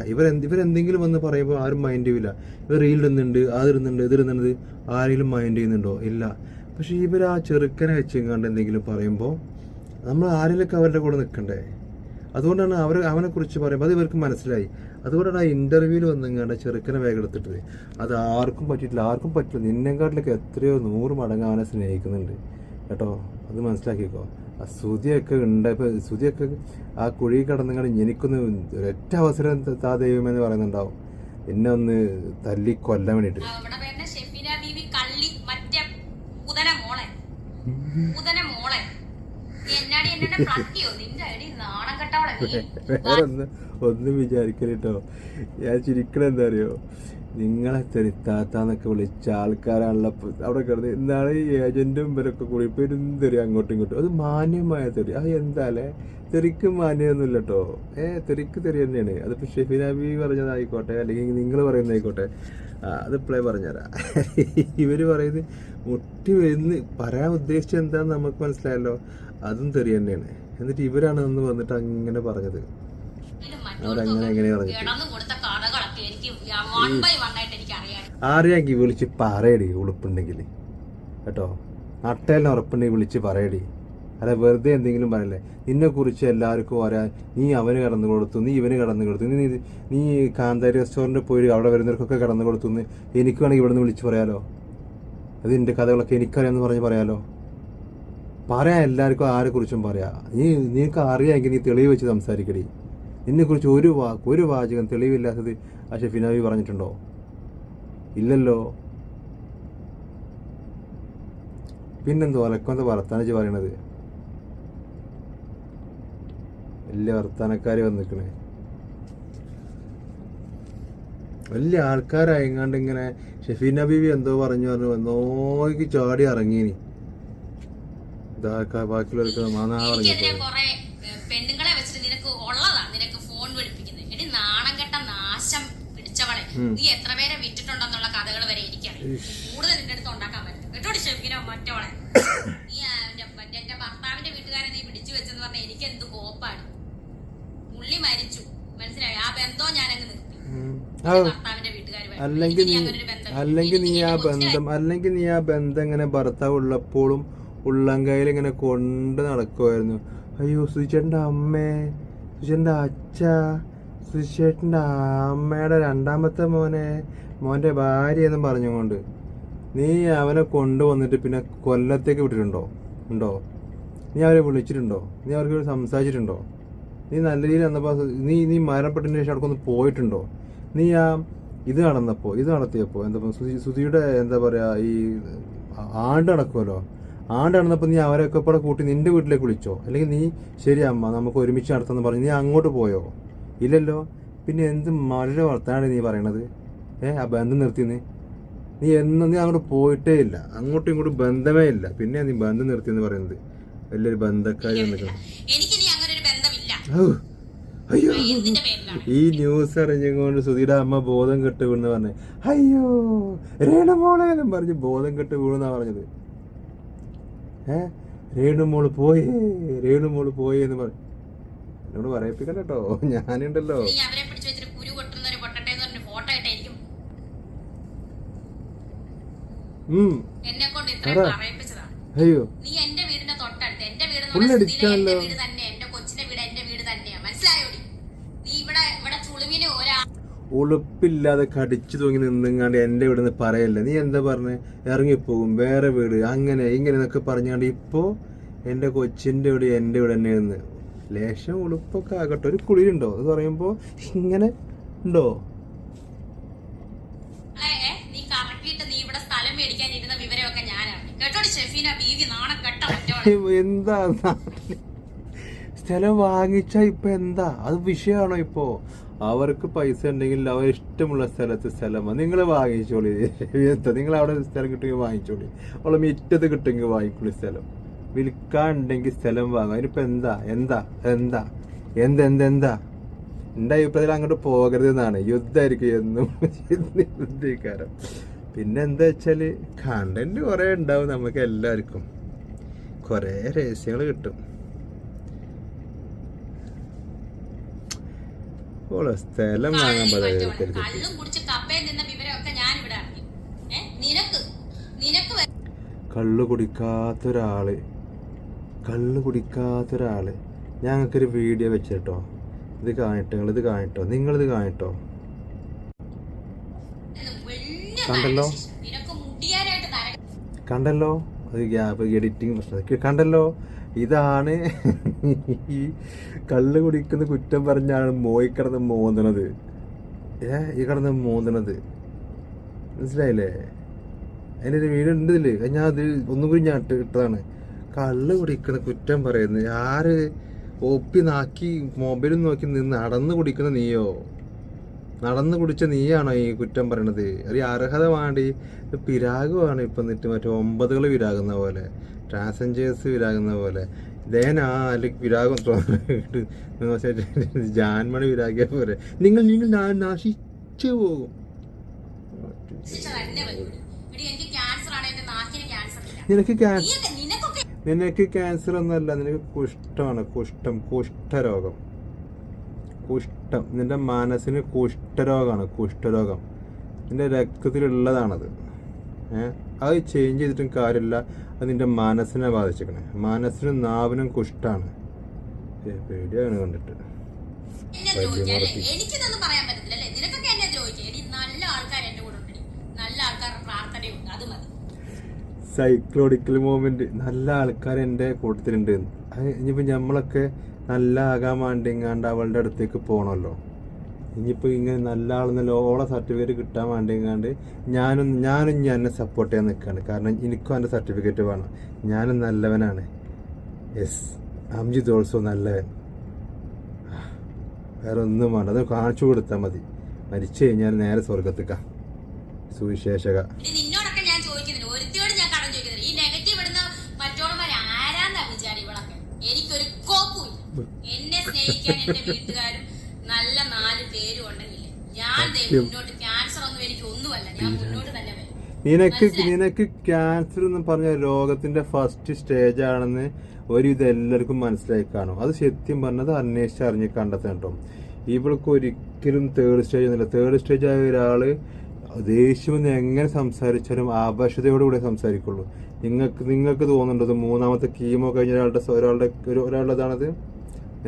ഇവരെന്തെങ്കിലും വന്ന് പറയുമ്പോൾ ആരും മൈൻഡ് ചെയ്യില്ല. ഇവർ റീലിടുന്നുണ്ട്, അതിടുന്നുണ്ട്, ഇതിടുന്നുണ്ട്, ആരെങ്കിലും മൈൻഡ് ചെയ്യുന്നുണ്ടോ? ഇല്ല. പക്ഷെ ഇവർ ആ ചെറുക്കനെ വെച്ചെങ്ങാണ്ട് എന്തെങ്കിലും പറയുമ്പോൾ നമ്മൾ ആരെങ്കിലുമൊക്കെ അവരുടെ കൂടെ നിൽക്കണ്ടേ. അതുകൊണ്ടാണ് അവനെ കുറിച്ച് പറയുമ്പോൾ അത് ഇവർക്ക് മനസ്സിലായി. അതുകൊണ്ടാണ് ആ ഇൻ്റർവ്യൂവിൽ വന്നെങ്ങാണ്ട് ചെറുക്കനെ വേഗം എടുത്തിട്ടത്. അത് ആർക്കും പറ്റില്ല. നിന്നെക്കാട്ടിലൊക്കെ എത്രയോ 100 മടങ്ങ് അവനെ സ്നേഹിക്കുന്നുണ്ട് കേട്ടോ. അത് മനസ്സിലാക്കിക്കോ. ആ ശ്രുതിയൊക്കെ ഉണ്ട്. ഇപ്പോൾ ശ്രുതിയൊക്കെ ആ കുഴി കടന്നുകൊണ്ട് എനിക്കൊന്ന് ഒരൊറ്റ അവസരം താ ദൈവമെന്ന് പറയുന്നുണ്ടാവും, എന്നെ ഒന്ന് തല്ലി കൊല്ലാൻ വേണ്ടിയിട്ട്. വേറെ ഒന്നും വിചാരിക്കല്ലോ. ഞാൻ ചിരിക്കണ എന്താ അറിയോ, നിങ്ങളെ തെരിത്താത്താന്നൊക്കെ വിളിച്ച ആൾക്കാരാണല്ലോ അവിടെ കിടന്ന്. ഇന്നാളെ ഈ ഏജന്റും ഇവരൊക്കെ കൂടി പെരുന്തരി അങ്ങോട്ടും ഇങ്ങോട്ടും. അത് മാന്യമായ തെറി. അത് എന്താലേ, തെറിക്ക് മാന്യമൊന്നുമില്ല കേട്ടോ. തെറിക്ക് തെറി തന്നെയാണ്. അതിപ്പോൾ ഷെഫീന ബി പറഞ്ഞതായിക്കോട്ടെ, അല്ലെങ്കിൽ നിങ്ങൾ പറയുന്നതായിക്കോട്ടെ, അതിപ്പോഴേ പറഞ്ഞുതരാം. ഇവർ പറയുന്നത് മുട്ടി വരുന്ന് പറയാൻ ഉദ്ദേശിച്ചത് എന്താണെന്ന് നമുക്ക് മനസ്സിലായല്ലോ. അതും തെറി തന്നെയാണ്. എന്നിട്ട് ഇവരാണ് അന്ന് വന്നിട്ട് അങ്ങനെ പറഞ്ഞത്. അവരങ്ങനെ എങ്ങനെ പറഞ്ഞിട്ട് ആരെയാക്കി വിളിച്ച് പറയടി ഉളുപ്പുണ്ടെങ്കിൽ കേട്ടോ. നട്ടേലിന് ഉറപ്പുണ്ടെങ്കിൽ വിളിച്ച് പറയടി. അല്ല വെറുതെ എന്തെങ്കിലും പറയല്ലേ. നിന്നെ കുറിച്ച് എല്ലാവർക്കും പറയാൻ, നീ അവന് കടന്നു കൊടുത്തു, നീ ഇവന് കടന്നു കൊടുത്തു, നീ കാന്താരി റെസ്റ്റോറൻറ്റിൽ പോയി അവിടെ വരുന്നവർക്കൊക്കെ കടന്നു കൊടുത്തു എന്ന് എനിക്ക് വേണമെങ്കിൽ ഇവിടെ നിന്ന് വിളിച്ച് പറയാലോ. അത് എൻ്റെ കഥകളൊക്കെ എനിക്കറിയാമെന്ന് പറഞ്ഞ് പറയാലോ. പറയാൻ എല്ലാവർക്കും ആരെക്കുറിച്ചും പറയാം. നിനക്ക് അറിയാമെങ്കിൽ നീ തെളിവ് വെച്ച് സംസാരിക്കടി. നിന്നെക്കുറിച്ച് ഒരു വാചകം തെളിവില്ലാത്തത് ആ ഷെഫീനാബി പറഞ്ഞിട്ടുണ്ടോ? ഇല്ലല്ലോ. പിന്നെന്തോ അലക്കൊന്ത വർത്താനച്ച് പറയണത്. വലിയ വർത്താനക്കാര് വന്നിക്കണേ, വലിയ ആൾക്കാരായങ്ങാണ്ട് ഇങ്ങനെ. ഷെഫീന ബീവി എന്തോ പറഞ്ഞു നോക്കി ചാടി ഇറങ്ങീനി. ബാക്കിയുള്ളവർക്ക് പെണ്ണുങ്ങളെ വെച്ചിട്ട് നിനക്ക് ഉള്ളതാ നിനക്ക് ഫോൺ വിളിപ്പിക്കുന്നത്. എടി നാണം കെട്ട നാശം പിടിച്ചവളെ, നീ എത്ര പേരെ വിറ്റിട്ടുണ്ടെന്നുള്ള കഥകൾ വരെ എനിക്കറിയാം. കൂടുതൽ നിന്റെ അടുത്ത് ഉണ്ടാക്കാൻ പറ്റും കേട്ടോ ക്ഷമിക്കണോ മറ്റവളെ. നീ എന്റെ ഭർത്താവിന്റെ വീട്ടുകാരെ നീ പിടിച്ചു വെച്ചെന്ന് പറഞ്ഞാൽ എനിക്ക് എന്ത് കോപ്പാണ്. പുള്ളി മരിച്ചു, മനസ്സിലായി. ആ ബന്ധവും ഞാൻ അങ്ങ് നിർത്തി. അല്ലെങ്കിൽ നീ ആ ബന്ധം ഇങ്ങനെ ഭർത്താവ് ഉള്ളപ്പോഴും ഉള്ളംകൈയിൽ ഇങ്ങനെ കൊണ്ട് നടക്കുമായിരുന്നു. അയ്യോ സുചേട്ടൻ്റെ അമ്മേ, സുചേട്ടൻ്റെ അച്ഛ, സുചേട്ടൻ്റെ അമ്മയുടെ രണ്ടാമത്തെ മോൻ്റെ ഭാര്യ എന്നും പറഞ്ഞുകൊണ്ട് നീ അവനെ കൊണ്ടുവന്നിട്ട് പിന്നെ കൊല്ലത്തേക്ക് വിട്ടിട്ടുണ്ടോ? നീ അവരെ വിളിച്ചിട്ടുണ്ടോ? നീ അവർക്ക് സംസാരിച്ചിട്ടുണ്ടോ? നീ നല്ല രീതിയിൽ വന്നപ്പോൾ നീ മരണപ്പെട്ടതിന് ശേഷം അവിടെ ഒന്ന് പോയിട്ടുണ്ടോ? നീ ഇത് നടത്തിയപ്പോൾ എന്താ സുധിയുടെ എന്താ പറയുക, ഈ ആണ്ട് നടക്കുമല്ലോ, ആണ്ട് നടന്നപ്പോൾ നീ അവരൊക്കെ ഇവിടെ കൂട്ടി നിന്റെ വീട്ടിലേക്ക് വിളിച്ചോ? അല്ലെങ്കിൽ നീ ശരി അമ്മ നമുക്ക് ഒരുമിച്ച് നടത്താമെന്ന് പറഞ്ഞു നീ അങ്ങോട്ട് പോയോ? ഇല്ലല്ലോ. പിന്നെ എന്ത് വളരെ വർത്താനാണ് നീ പറയണത്? ആ ബന്ധം നിർത്തിയെന്ന് നീ അങ്ങോട്ട് പോയിട്ടേ ഇല്ല, അങ്ങോട്ടും ഇങ്ങോട്ടും ബന്ധമേ ഇല്ല. പിന്നെ നീ ബന്ധം നിർത്തിയെന്ന് പറയുന്നത് വലിയൊരു ബന്ധക്കാരി വന്നിട്ടുണ്ട്. അയ്യോ, ഈ ന്യൂസ് അറിഞ്ഞുകൊണ്ട് സുധിയുടെ അമ്മ ബോധം കെട്ട് വീണെന്ന് പറഞ്ഞേ. അയ്യോ രേണുമോളെ എന്നും പറഞ്ഞ് ബോധം കെട്ട് വീണെന്നാ പറഞ്ഞത്. രേണുമോള് പോയേ എന്ന് പറഞ്ഞു. എന്നോട് പറയിപ്പിക്കണ്ട കേട്ടോ, ഞാനുണ്ടല്ലോ. അയ്യോ ഉളുപ്പില്ലാതെ കടിച്ചു തൂങ്ങി നിന്നുങ്ങാണ്ട് എൻ്റെ ഇവിടെ നിന്ന് പറയല്ലേ, നീ എന്താ പറഞ്ഞ് ഇറങ്ങിപ്പോകും വേറെ വീട് അങ്ങനെ ഇങ്ങനെ എന്നൊക്കെ പറഞ്ഞാണ്ട് ഇപ്പോൾ എൻ്റെ കൊച്ചിൻ്റെ ഇവിടെ എൻ്റെ ഇവിടെ തന്നെ നിന്ന് ലേശം ഉളുപ്പൊക്കെ ആകട്ടെ, ഒരു കുളിരുണ്ടോ എന്ന് പറയുമ്പോൾ ഇങ്ങനെ ഉണ്ടോ? നീ കറക്കിയിട്ട് നീ ഇവിടെ സ്ഥലം മേടിക്കാൻ ഇരുന്ന വിവരമൊക്കെ ഞാനാണ് കേട്ടോടി. ഷെഫീന ബീവി നാണം കെട്ട എന്താ സ്ഥലം വാങ്ങിച്ച ഇപ്പൊ എന്താ അത് വിഷയമാണോ? ഇപ്പോ അവർക്ക് പൈസ ഉണ്ടെങ്കിൽ അവർ ഇഷ്ടമുള്ള സ്ഥലത്ത് സ്ഥലം നിങ്ങൾ വാങ്ങിച്ചോളി. നിങ്ങൾ അവിടെ സ്ഥലം കിട്ടുമെങ്കിൽ വാങ്ങിച്ചോളി, അവളെ മിറ്റത്ത് കിട്ടുമെങ്കിൽ വാങ്ങിക്കോളി. സ്ഥലം വിൽക്കാനുണ്ടെങ്കിൽ സ്ഥലം വാങ്ങും. അതിനിപ്പോ എന്താ എന്താ എന്താ എന്താ എന്താ എന്താ എൻ്റെ അഭിപ്രായത്തിൽ അങ്ങോട്ട് പോകരുത് എന്നാണ്. യുദ്ധമായിരിക്കും എന്നും യുദ്ധീകാരം. പിന്നെ എന്താ വെച്ചാൽ കണ്ടന്റ് കുറേ ഉണ്ടാവും, നമുക്ക് എല്ലാവർക്കും കുറേ രഹസ്യങ്ങൾ കിട്ടും. ഓളെ സ്ഥലം വാങ്ങാൻ കള്ളു കുടിക്കാത്തൊരാള് ഞങ്ങൾക്കൊരു വീഡിയോ വെച്ചിട്ടോ, ഇത് കാണിട്ടോ, നിങ്ങളിത് കാണിട്ടോ, നിങ്ങളിത് കാണിട്ടോ. കണ്ടല്ലോ അത് ഗ്യാപ്പ് എഡിറ്റിംഗ് പ്രശ്നം കണ്ടല്ലോ. ഇതാണ് ഈ കള്ള് കുടിക്കുന്ന കുറ്റം പറഞ്ഞാണ് മോയി കിടന്ന് മോന്തണത്. ഈ കിടന്ന് മോന്തണത് മനസ്സിലായില്ലേ? അതിൻ്റെ ഒരു വീഡിയോ ഉണ്ട് ഇതില്. ഞാൻ അത് ഒന്നും കൂടി ഞാൻ ഇട്ടതാണ്. കള്ള് കുടിക്കുന്ന കുറ്റം പറയുന്നത് ആര്? ഒപ്പി നാക്കി മൊബൈലും നോക്കി നിന്ന് നടന്ന് കുടിക്കുന്ന നീയോ? നടന്ന് കുടിച്ച നീയാണോ ഈ കുറ്റം പറയണത്? ഒരു അർഹത വേണ്ടി പിരാഗുവാണ് ഇപ്പം എന്നിട്ട് മറ്റേ 9 വിരാകുന്ന പോലെ, ട്രാൻസ്ജേഴ്സ് വിരാകുന്ന പോലെ അല്ലെങ്കിൽ വിരാഗം ജാൻമണി വിരാഗിയ പോലെ നിങ്ങൾ നശിച്ചു പോകും. നിനക്ക് ക്യാൻസർ ഒന്നുമല്ല, നിനക്ക് കുഷ്ഠമാണ്. കുഷ്ഠരോഗം. നിന്റെ മനസ്സിന് കുഷ്ഠരോഗമാണ്. കുഷ്ഠരോഗം നിന്റെ രക്തത്തിലുള്ളതാണത്. അത് ചേഞ്ച് ചെയ്തിട്ടും കാര്യമില്ല. അത് നിന്റെ മനസ്സിനെ ബാധിച്ചേക്കണേ. മനസ്സിനും നാവിനും കുഷ്ഠാണ്. പേടിയാണ് കണ്ടിട്ട്. സൈക്ലോഡിക്കൽ മൂവ്മെന്റ്. നല്ല ആൾക്കാർ എൻ്റെ കൂട്ടത്തിലുണ്ട്. ഇനിയിപ്പോൾ നമ്മളൊക്കെ നല്ല ആകാൻ വേണ്ടിങ്ങാണ്ട് അവളുടെ അടുത്തേക്ക് പോകണമല്ലോ. ഇനിയിപ്പോൾ ഇങ്ങനെ നല്ല ആളെന്നല്ലോ ഓളെ സർട്ടിഫിക്കറ്റ് കിട്ടാൻ വേണ്ടിങ്ങാണ്ട് ഞാനും ഇനി എന്നെ സപ്പോർട്ട് ചെയ്യാൻ നിൽക്കുകയാണ്. കാരണം എനിക്കും എൻ്റെ സർട്ടിഫിക്കറ്റ് വേണം. ഞാനും നല്ലവനാണ്. യെസ്, അംജിത് ഓൾസോ നല്ലവൻ. വേറെ ഒന്നും വേണ്ട, അത് കാണിച്ചു കൊടുത്താൽ മതി. മരിച്ചു കഴിഞ്ഞാൽ നേരെ സ്വർഗത്തേക്കാ. സുവിശേഷക. എന്നെ സ്നേഹിക്കാൻ എന്റെ വീട്ടുകാരും നല്ല 4 പേരും ഉണ്ടെങ്കിൽ ഞാൻ മുന്നോട്ട് ക്യാൻസർ ഒന്നും എനിക്ക് ഒന്നുമല്ല, ഞാൻ മുന്നോട്ട് തന്നെ വരും. നിനക്ക് ക്യാൻസർ എന്ന് പറഞ്ഞ രോഗത്തിന്റെ ഫസ്റ്റ് സ്റ്റേജ് ആണെന്ന് ഇത് എല്ലാവർക്കും മനസ്സിലായി കാണും. അത് സത്യം പറഞ്ഞത് അന്വേഷിച്ച് അറിഞ്ഞ് കണ്ടെത്താൻ കേട്ടോ. ഇവൾക്ക് ഒരിക്കലും 3rd സ്റ്റേജ് ഒന്നുമില്ല. 3rd സ്റ്റേജ് ആയ ഒരാള് ദേഷ്യമെന്ന് എങ്ങനെ സംസാരിച്ചാലും ആഭാഷതയോടുകൂടെ സംസാരിക്കുള്ളൂ. നിങ്ങൾക്ക് തോന്നുന്നുണ്ടത് 3ാമത്തെ കീമോ കഴിഞ്ഞ ഒരാളുടേതാണത്?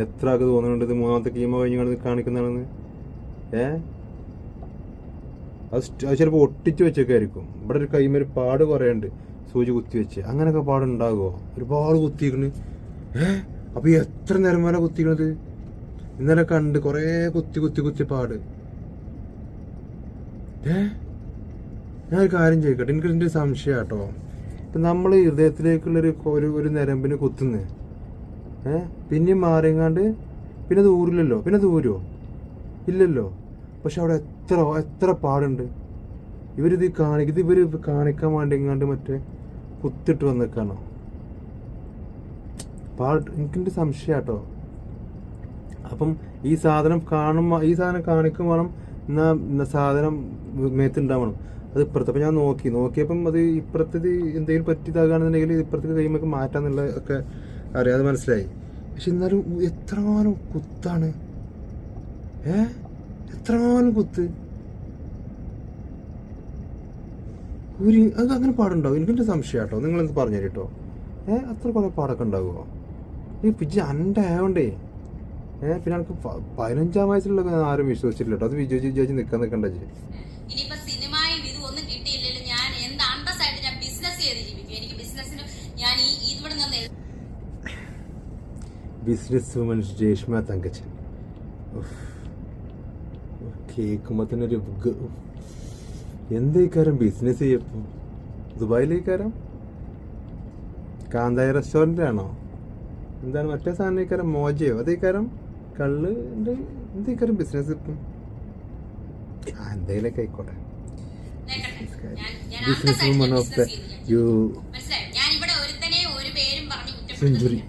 എത്ര ആൾക്ക് തോന്നുന്നുണ്ട് ഇത് 3ാമത്തെ കീമോ കഴിഞ്ഞ് കാണിക്കുന്നതാണെന്ന്? അത് ചിലപ്പോൾ ഒട്ടിച്ച് വെച്ചൊക്കെയായിരിക്കും. ഇവിടെ ഒരു കൈമൊരു പാട് കുറേയുണ്ട്, സൂചി കുത്തി വെച്ച്. അങ്ങനെയൊക്കെ പാടുണ്ടാകുമോ? ഒരുപാട് കുത്തിക്കണ്. അപ്പൊ എത്ര നേരം വരെ കുത്തിക്കണത്? ഇന്നലെ കണ്ട് കുറേ കുത്തി പാട്. ഞാനൊരു കാര്യം ചോദിക്കട്ടെ, എനിക്കെൻ്റെ ഒരു സംശയം കേട്ടോ. ഇപ്പം നമ്മൾ ഹൃദയത്തിലേക്കുള്ളൊരു ഞരമ്പിന് കുത്തുന്നേ, പിന്നെയും മാറിയങ്ങാണ്ട് പിന്നെ ദൂരില്ലല്ലോ. പിന്നെ ദൂരോ ഇല്ലല്ലോ. പക്ഷെ അവിടെ എത്ര പാടുണ്ട്. ഇവർ കാണിക്കാൻ വേണ്ടി ഇങ്ങാണ്ട് മറ്റേ കുത്തിട്ട് വന്നേക്കാണോ പാട്? എനിക്കെൻ്റെ സംശയം കേട്ടോ. അപ്പം ഈ സാധനം കാണിക്കും വേണം, എന്നാ സാധനം മേത്തുണ്ടാവണം. അത് ഇപ്പുറത്ത്. അപ്പം ഞാൻ നോക്കിയപ്പം അത് ഇപ്പുറത്തത് എന്തെങ്കിലും പറ്റിയതാകുകയാണെന്നുണ്ടെങ്കിൽ ഇപ്പുറത്തേക്ക് കഴിയുമ്പോൾ മാറ്റാന്നുള്ള ഒക്കെ അറിയാതെ മനസ്സിലായി. പക്ഷെ എന്നാലും എത്രമാനം കുത്താണ്. എത്രമാനം കുത്ത്. അത് അങ്ങനെ പാടുണ്ടാവും? എനിക്കെൻ്റെ സംശയം കേട്ടോ. നിങ്ങളെന്ത് പറഞ്ഞു തരും കേട്ടോ. അത്ര കുറേ പാടൊക്കെ ഉണ്ടാകുമോ? ഈ പിജ്ജ അണ്ടായോണ്ടേ പിന്നെ എനിക്ക് 15-ാം വയസ്സിലുള്ള ആരും വിശ്വസിച്ചില്ല കേട്ടോ. അത് വിജയിച്ച് നിൽക്കണ്ട. ഇനിയിപ്പോ സിനിമയും ഇത് ഒന്നും കിട്ടിയില്ലല്ലോ, ഞാൻ എന്ത് അന്തസ്സായിട്ട് ഞാൻ ബിസിനസ് ചെയ്ത് ജീവിക്കും. എനിക്ക് ബിസിനസ്സിന് ഞാൻ ഇവിടെ നിന്ന് ബിസിനസ് വുമൻ രേഷ്മ തങ്കച്ചൻ കേൾക്കുമ്പോ തന്നെ ഒരു എന്തേക്കാരം ബിസിനസ് ചെയ്യപ്പോ? ദുബായിലേക്കാരം കാന്തായ റെസ്റ്റോറന്റ് ആണോ? എന്താണ് മറ്റേ സാധനം മോജയോ? അതേക്കാരം കള്ള് എന്തേക്കാരം ബിസിനസ് ഇപ്പം എന്തെങ്കിലൊക്കെ ആയിക്കോട്ടെ. Business woman of the you century.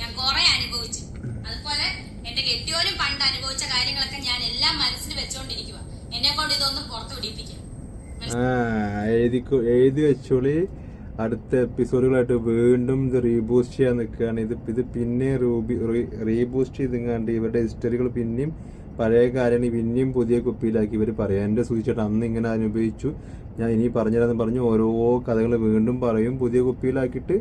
ഞാൻ കുറെ അനുഭവിച്ചു. അതുപോലെ എന്റെ കെട്ടിയോരും പണ്ട് അനുഭവിച്ച കാര്യങ്ങളൊക്കെ ഞാൻ എല്ലാം മനസ്സിൽ വെച്ചോണ്ടിരിക്കുക. എന്നെ കൊണ്ട് ഇതൊന്നും പുറത്തു പിടിപ്പിക്കാം. എഴുതി വെച്ചോളി. അടുത്ത എപ്പിസോഡുകളായിട്ട് വീണ്ടും ഇത് റീബൂസ്റ്റ് ചെയ്യാൻ നിൽക്കുകയാണ്. ഇത് പിന്നെ റീബൂസ്റ്റ് ചെയ്തെങ്ങാണ്ട് ഇവരുടെ ഹിസ്റ്ററികൾ പിന്നെയും പഴയ കാര്യങ്ങൾ പിന്നെയും പുതിയ കുപ്പിയിലാക്കി ഇവർ പറയാം. എൻ്റെ സൂചിച്ചിട്ട് അന്ന് ഇങ്ങനെ അനുഭവിച്ചു, ഞാൻ ഇനി പറഞ്ഞുതരാന്ന് പറഞ്ഞ് ഓരോ കഥകൾ വീണ്ടും പറയും. പുതിയ കുപ്പിയിലാക്കിയിട്ട്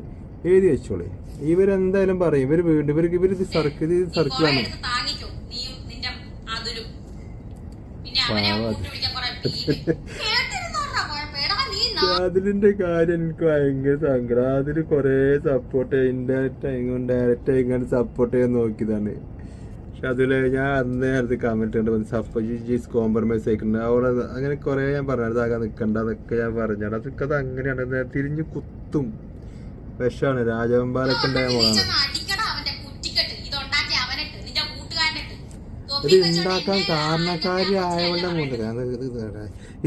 എഴുതി വെച്ചോളി. ഇവരെന്തായാലും പറയും. ഇവർ വീണ്ടും ഇവരിത് സർക്കിളാണ്. അതിലിന്റെ കാര്യം എനിക്ക് ഭയങ്കര സങ്കടം. അതില് കൊറേ സപ്പോർട്ട് ഡയറക്റ്റ് ആയിക്കൊണ്ട് സപ്പോർട്ട് ചെയ്യാൻ നോക്കിയതാണ്. പക്ഷെ അതില് ഞാൻ അന്നേ അടുത്ത് കമന്റ് കണ്ട് കോംപ്രമൈസ് ആയിട്ടുണ്ട് അവിടെ. അങ്ങനെ കൊറേ ഞാൻ പറഞ്ഞു അതാകാൻ നിക്കണ്ട അതൊക്കെ ഞാൻ പറഞ്ഞാണ്. അതൊക്കെ അത് അങ്ങനെയാണ്, തിരിഞ്ഞു കുത്തും. വിഷമാണ്. രാജവമ്പാലൊക്കെ ഉണ്ടായ മോളാണ്. ഇത് ഉണ്ടാക്കാൻ കാരണക്കാരിയായവളുടെ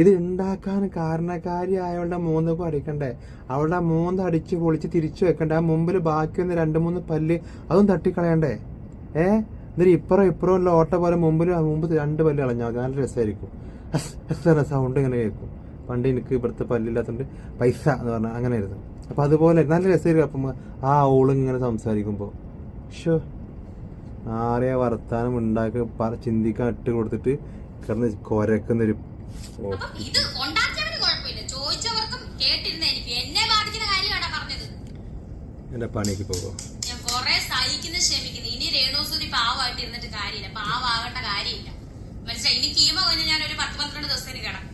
ഇത് ഉണ്ടാക്കാൻ കാരണക്കാരിയായവളുടെ മൂന്നൊക്കെ അടിക്കണ്ടേ? അവളുടെ മൂന്ന് അടിച്ച് പൊളിച്ച് തിരിച്ചു വെക്കണ്ടേ? ആ മുമ്പിൽ ബാക്കി വന്ന് 2-3 പല്ല് അതും തട്ടിക്കളയണ്ടേ? എന്നിട്ട് ഇപ്പുറം ഓട്ട പോലെ മുമ്പ് 2 പല്ല് കളഞ്ഞാൽ നല്ല രസമായിരിക്കും. സൗണ്ട് ഇങ്ങനെ കേൾക്കും. പണ്ട് എനിക്ക് ഇവിടുത്തെ പല്ലില്ലാത്തതുകൊണ്ട് പൈസ എന്ന് പറഞ്ഞാൽ അങ്ങനെ ആയിരുന്നു. അപ്പൊ അതുപോലെ നല്ല രസമായിരിക്കും. അപ്പം ആ ഓളിങ്ങനെ സംസാരിക്കുമ്പോ ആരെയാ വർത്താനം ഉണ്ടാക്കി ചിന്തിക്കാൻ ഇട്ട് കൊടുത്തിട്ട് കിടന്ന് കൊരക്കുന്നൊരു എന്റെ പണിക്ക് പോകോ. ഞാൻ കൊറേ സഹിക്കുന്നു ക്ഷമിക്കുന്നു. ഇനി രേണുസുതി പാവമായിട്ട് ഇരുന്നിട്ട് കാര്യമില്ല, പാവാകേണ്ട കാര്യമില്ല. മനസ്സിലായി? ഇനി കീമ കഴിഞ്ഞ് ഞാൻ ഒരു 10-12 ദിവസത്തിന് കിടക്കും.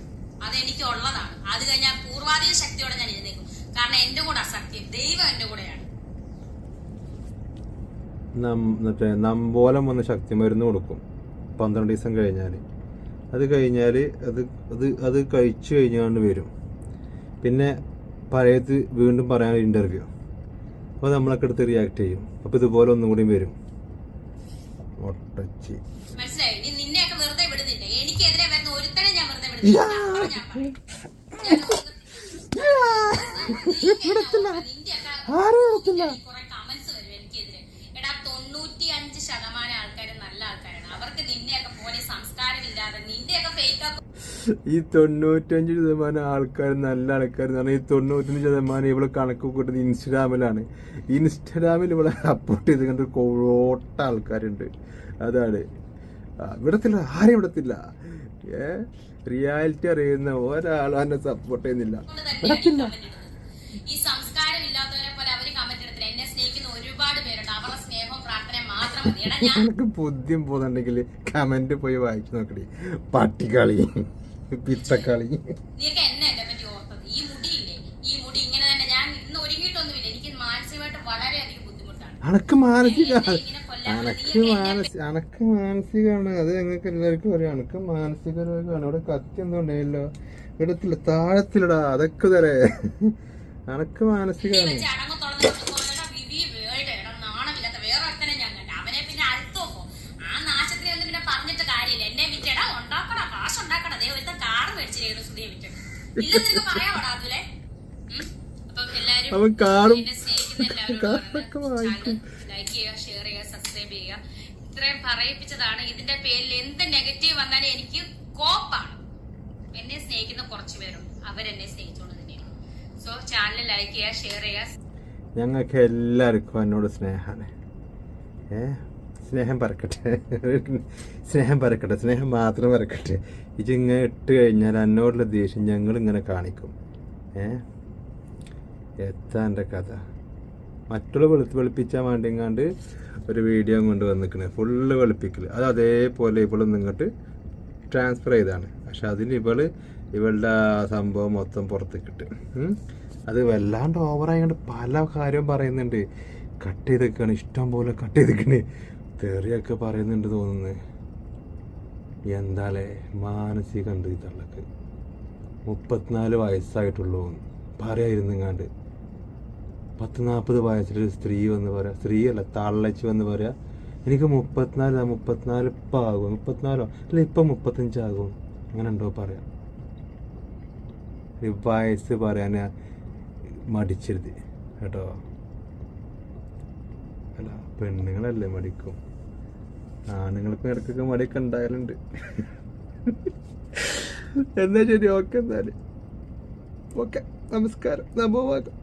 അതെനിക്ക് ഉള്ളതാണ്. അത് കഴിഞ്ഞാൽ പൂർവാധിക ശക്തിയോടെ ഞാൻ എഴുന്നേക്കും. കാരണം എന്റെ കൂടെ അസത്യം, ദൈവം എന്റെ കൂടെയാണ്. മറ്റേ നമ്പോലം വന്ന് ശക്തി മരുന്ന് കൊടുക്കും 12 ദിവസം കഴിഞ്ഞാൽ. അത് കഴിഞ്ഞാൽ അത് കഴിച്ചു കഴിഞ്ഞാണ്ട് വരും. പിന്നെ പഴയത് വീണ്ടും പറയാൻ ഇന്റർവ്യൂ. അപ്പോൾ നമ്മളൊക്കെ എടുത്ത് റിയാക്ട് ചെയ്യും. അപ്പോൾ ഇതുപോലെ ഒന്നും കൂടി വരും. ഒട്ടച്ചി മനസ്സിലായി? നിന്നെയൊക്കെ വെറുതെ വിടുന്നില്ല. എനിക്കെതിരെ വരുന്ന ഒരുത്തനെ ഞാൻ വെറുതെ വിടുന്നില്ല. കമന്റ്സ് വരും എനിക്കെതിരെ. എടാ 95% ആൾക്കാരും നല്ല ആൾക്കാരാണ്. അവർക്ക് നിന്നെയൊക്കെ പോലെ സംസ്കാരമില്ലാതെ നിന്റെയൊക്കെ ഫേക്ക്. ഈ 95% ആൾക്കാർ നല്ല ആൾക്കാരെന്ന് പറഞ്ഞാൽ ഈ 95% ഇവള് കണക്ക് കൂട്ടുന്നത് ഇൻസ്റ്റഗ്രാമിലാണ്. ഇൻസ്റ്റഗ്രാമിൽ ഇവളെ സപ്പോർട്ട് ചെയ്ത് കണ്ട് കോട്ട ആൾക്കാരുണ്ട്. അതാണ് വിടത്തില്ല, ആരെയും വിടത്തില്ല. റിയാലിറ്റി അറിയുന്ന ഒരാളും എന്നെ സപ്പോർട്ട് ചെയ്യുന്നില്ല. ഈ സംസ്കാരം ഇല്ലാത്തവരെ പോലെ അവര് കമന്റ് എടുത്തില്ല. എന്നെ സ്നേഹിക്കുന്ന ഒരുപാട് പേരുണ്ട്. അവരുടെ സ്നേഹവും പ്രാർത്ഥന മാത്രം മതി. എനിക്ക് ബുദ്ധിയും പോകുന്നുണ്ടെങ്കിൽ കമന്റ് പോയി വായിച്ചു നോക്കടി. പട്ടിക്കളി പിത്തക്കളി. നീയൊക്കെ എന്നെ എന്നെ പറ്റി ഓർത്തത്. ഈ മുടിയില്ലേ, ഈ മുടി ഇങ്ങനെ തന്നെ. ഞാൻ ഇന്ന് ഒരുങ്ങിയിട്ടൊന്നുമില്ല. എനിക്ക് മാനസികമായിട്ട് വളരെയധികം ബുദ്ധിമുട്ടാണ്. അനക്ക് മാനസികമാണ്. അത് ഞങ്ങൾക്ക് എല്ലാവർക്കും അറിയാം. അനക്ക് മാനസിക രോഗമാണ്. ഇവിടെ കത്തി എന്തുകൊണ്ടല്ലോ ഇടത്തില്ല താഴത്തിലടാ. അതൊക്കെ തരേ അനക്ക് മാനസികമാണ്. അവൻ കാറും ലൈക്ക് ചെയ്യുക, ഷെയർ ചെയ്യുക, സബ്സ്ക്രൈബ് ചെയ്യുക. ഇത്രയും പറയിപ്പിച്ചതാണ്. ഇതിന്റെ പേരിൽ എന്ത് നെഗറ്റീവ് വന്നാലും എനിക്ക് കോപ്പാണ്. എന്നെ സ്നേഹിക്കുന്ന കുറച്ച് പേരുണ്ട്, അവരെന്നെ സ്നേഹിച്ചോണ്ട് തന്നെയാണ്. സോ ചാനൽ ലൈക്ക് ചെയ്യുക, ഷെയർ ചെയ്യുക. ഞങ്ങൾക്ക് എല്ലാവർക്കും എന്നോട് സ്നേഹമാണ്. സ്നേഹം പറക്കട്ടെ, സ്നേഹം മാത്രം പറക്കട്ടെ. ഇതിങ്ങനെ ഇട്ട് കഴിഞ്ഞാൽ എന്നോടുള്ള ദേഷ്യം ഞങ്ങളിങ്ങനെ കാണിക്കും. എത്താ എൻ്റെ കഥ. മറ്റുള്ള വെളുപ്പിച്ചാൽ വേണ്ടിങ്ങാണ്ട് ഒരു വീഡിയോ കൊണ്ട് വന്നിക്കണേ ഫുള്ള് വെളുപ്പിക്കൽ. അത് അതേപോലെ ഇവളൊന്നും ഇങ്ങോട്ട് ട്രാൻസ്ഫർ ചെയ്താണ്. പക്ഷെ അതിൽ ഇവളുടെ സംഭവം മൊത്തം പുറത്തേക്ക് ഇട്ട്. അത് വല്ലാണ്ട് ഓവറായതുകൊണ്ട് പല കാര്യവും പറയുന്നുണ്ട്. കട്ട് ചെയ്തൊക്കെയാണ്, ഇഷ്ടം പോലെ കട്ട് ചെയ്തൊക്കെയാണ്, തെറിയൊക്കെ പറയുന്നുണ്ട് തോന്നുന്നത്. എന്താലേ മാനസികമുണ്ട് ഈ തള്ളക്ക്. 34 വയസ്സായിട്ടുള്ളൂ പറയായിരുന്നിങ്ങാണ്ട്. 10-40 വയസ്സിലൊരു സ്ത്രീ വന്ന് പറയാം, സ്ത്രീയല്ല തള്ളച്ച് വന്ന് പറയാം എനിക്ക് 34 ഇപ്പം ആകും, 34 അല്ല ഇപ്പം 35 ആകും, അങ്ങനെ ഉണ്ടോ പറയാം. ഒരു വയസ്സ് പറയാൻ മടിച്ചരുത് കേട്ടോ. അല്ല പെണ്ണുങ്ങളല്ലേ മടിക്കും, ആണുങ്ങൾക്കും ഇടയ്ക്കൊക്കെ മടിയൊക്കെ ഉണ്ടായാലുണ്ട്. എന്നാ ശരി, ഓക്കെ. എന്നാല് ഓക്കെ, നമസ്കാരം. നമോവാകം.